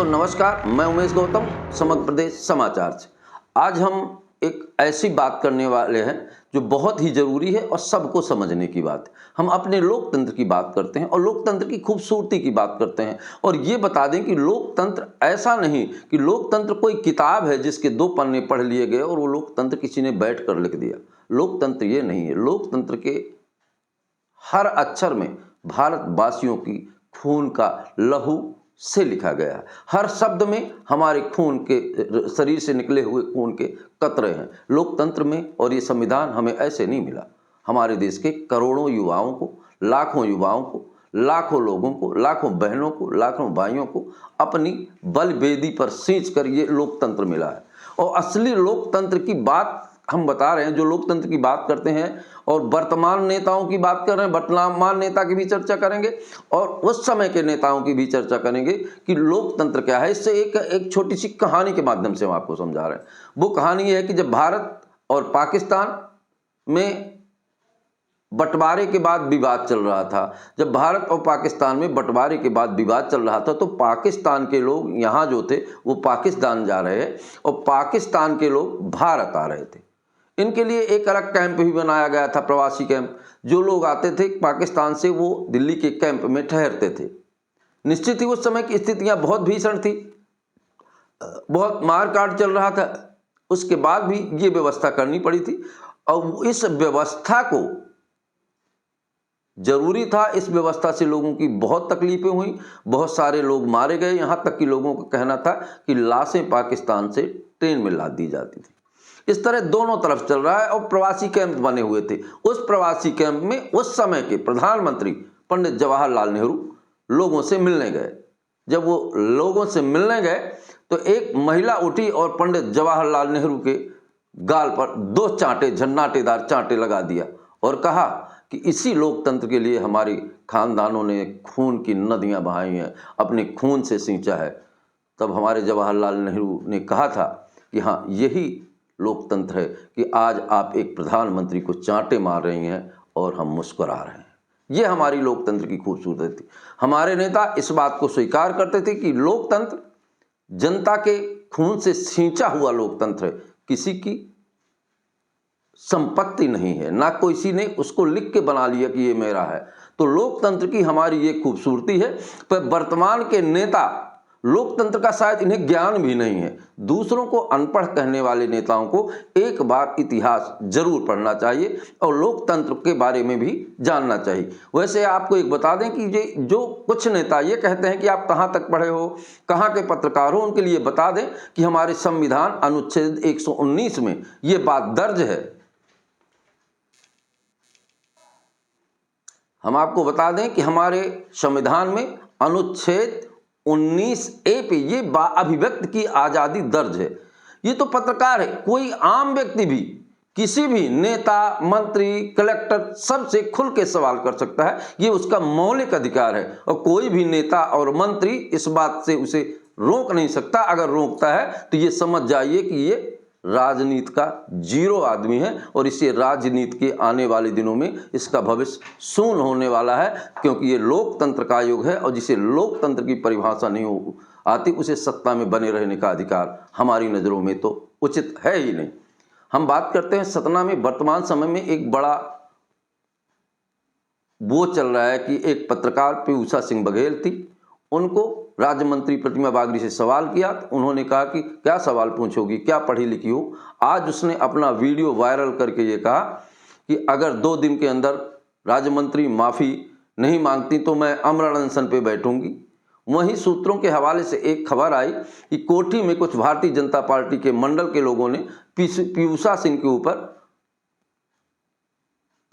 नमस्कार, मैं उमेश गौतम, समग्र प्रदेश समाचार से। आज हम एक ऐसी बात करने वाले हैं जो बहुत ही जरूरी है और सबको समझने की बात है। हम अपने लोकतंत्र की बात करते हैं और लोकतंत्र की खूबसूरती की बात करते हैं और ये बता दें कि लोकतंत्र ऐसा नहीं कि लोकतंत्र कोई किताब है जिसके 2 पन्ने पढ़ लिए गए और वो लोकतंत्र किसी ने बैठ कर लिख दिया। लोकतंत्र ये नहीं है। लोकतंत्र के हर अक्षर में भारतवासियों की खून का लहू से लिखा गया है। हर शब्द में हमारे खून के, शरीर से निकले हुए खून के कतरे हैं लोकतंत्र में। और ये संविधान हमें ऐसे नहीं मिला। हमारे देश के करोड़ों युवाओं को, लाखों युवाओं को, लाखों लोगों को, लाखों बहनों को, लाखों भाइयों को अपनी बलवेदी पर सींच कर ये लोकतंत्र मिला है। और असली लोकतंत्र की बात हम बता रहे हैं, जो लोकतंत्र की बात करते हैं और वर्तमान नेताओं की बात कर रहे हैं। वर्तमान नेता की भी चर्चा करेंगे और उस समय के नेताओं की भी चर्चा करेंगे कि लोकतंत्र क्या है। इससे एक छोटी सी कहानी के माध्यम से हम आपको समझा रहे हैं। वो कहानी ये है कि जब भारत और पाकिस्तान में बंटवारे के बाद विवाद चल रहा था, जब भारत और पाकिस्तान में बंटवारे के बाद विवाद चल रहा था, तो पाकिस्तान के लोग यहाँ जो थे वो पाकिस्तान जा रहे हैं और पाकिस्तान के लोग भारत आ रहे थे। इनके लिए एक अलग कैंप भी बनाया गया था, प्रवासी कैंप। जो लोग आते थे पाकिस्तान से वो दिल्ली के कैंप में ठहरते थे। निश्चित ही उस समय की स्थितियां बहुत भीषण थी, बहुत मारकाट चल रहा था। उसके बाद भी ये व्यवस्था करनी पड़ी थी और इस व्यवस्था को जरूरी था। इस व्यवस्था से लोगों की बहुत तकलीफें हुई, बहुत सारे लोग मारे गए। यहाँ तक कि लोगों का कहना था कि लाशें पाकिस्तान से ट्रेन में लाद दी जाती थी। इस तरह दोनों तरफ चल रहा है और प्रवासी कैंप बने हुए थे। उस प्रवासी कैंप में उस समय के प्रधानमंत्री पंडित जवाहरलाल नेहरू लोगों से मिलने गए। जब वो लोगों से मिलने गए तो एक महिला उठी और पंडित जवाहरलाल नेहरू के गाल पर 2 चांटे, झन्नाटेदार चांटे लगा दिया और कहा कि इसी लोकतंत्र के लिए हमारे खानदानों ने खून की नदियां बहाई हैं, अपने खून से सींचा है। तब हमारे जवाहरलाल नेहरू ने कहा था कि हाँ, यही लोकतंत्र है कि आज आप एक प्रधानमंत्री को चांटे मार रही हैं और हम मुस्कुरा रहे हैं। ये हमारी लोकतंत्र की खूबसूरती थी। हमारे नेता इस बात को स्वीकार करते थे कि लोकतंत्र जनता के खून से सींचा हुआ लोकतंत्र है, किसी की संपत्ति नहीं है, ना किसी ने उसको लिख के बना लिया कि ये मेरा है। तो लोकतंत्र की हमारी ये खूबसूरती है। पर वर्तमान के नेता लोकतंत्र का शायद इन्हें ज्ञान भी नहीं है। दूसरों को अनपढ़ कहने वाले नेताओं को एक बार इतिहास जरूर पढ़ना चाहिए और लोकतंत्र के बारे में भी जानना चाहिए। वैसे आपको एक बता दें कि ये जो कुछ नेता ये कहते हैं कि आप कहाँ तक पढ़े हो, कहाँ के पत्रकार हो, उनके लिए बता दें कि हमारे संविधान अनुच्छेद 119 में ये बात दर्ज है। हम आपको बता दें कि हमारे संविधान में अनुच्छेद 19A पे ये अभिव्यक्ति की आज़ादी दर्ज है। ये तो पत्रकार है, कोई आम व्यक्ति भी किसी भी नेता, मंत्री, कलेक्टर सबसे खुल के सवाल कर सकता है। ये उसका मौलिक अधिकार है और कोई भी नेता और मंत्री इस बात से उसे रोक नहीं सकता। अगर रोकता है तो ये समझ जाइए कि ये राजनीति का जीरो आदमी है और इसे राजनीति के आने वाले दिनों में इसका भविष्य शून्य होने वाला है, क्योंकि ये लोकतंत्र का युग है और जिसे लोकतंत्र की परिभाषा नहीं आती उसे सत्ता में बने रहने का अधिकार हमारी नज़रों में तो उचित है ही नहीं। हम बात करते हैं सतना में वर्तमान समय में एक बड़ा वो चल रहा है कि एक पत्रकार पीयूषा सिंह बघेल थी, उनको राज्य मंत्री प्रतिमा बागरी से सवाल किया तो उन्होंने कहा कि क्या सवाल पूछोगी, क्या पढ़ी लिखी हो। आज उसने अपना वीडियो वायरल करके ये कहा कि अगर 2 दिन के अंदर राज्य मंत्री माफ़ी नहीं मांगती तो मैं अमरण अनशन पे बैठूंगी। वहीं सूत्रों के हवाले से एक खबर आई कि कोठी में कुछ भारतीय जनता पार्टी के मंडल के लोगों ने पीयूषा सिंह के ऊपर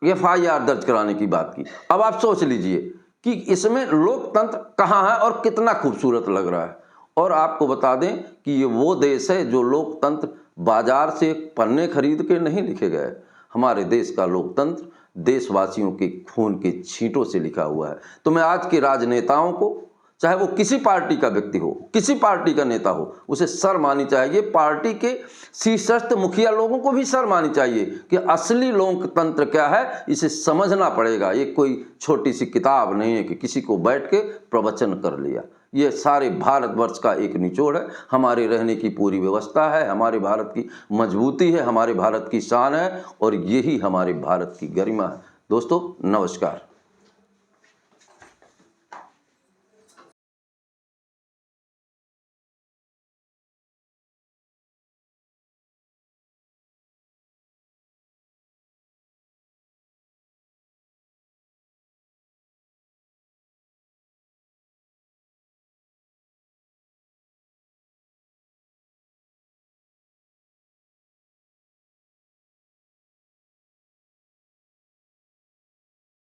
FIR दर्ज कराने की बात की। अब आप सोच लीजिए कि इसमें लोकतंत्र कहाँ है और कितना खूबसूरत लग रहा है। और आपको बता दें कि ये वो देश है जो लोकतंत्र बाजार से पन्ने खरीद के नहीं लिखे गए। हमारे देश का लोकतंत्र देशवासियों के खून के छींटों से लिखा हुआ है। तो मैं आज के राजनेताओं को, चाहे वो किसी पार्टी का व्यक्ति हो, किसी पार्टी का नेता हो, उसे शर्म आनी चाहिए। पार्टी के शीर्षस्थ मुखिया लोगों को भी शर्म आनी चाहिए कि असली लोकतंत्र क्या है, इसे समझना पड़ेगा। ये कोई छोटी सी किताब नहीं है कि किसी को बैठ के प्रवचन कर लिया। ये सारे भारतवर्ष का एक निचोड़ है, हमारे रहने की पूरी व्यवस्था है, हमारे भारत की मजबूती है, हमारे भारत की शान है और यही हमारे भारत की गरिमा है। दोस्तों नमस्कार।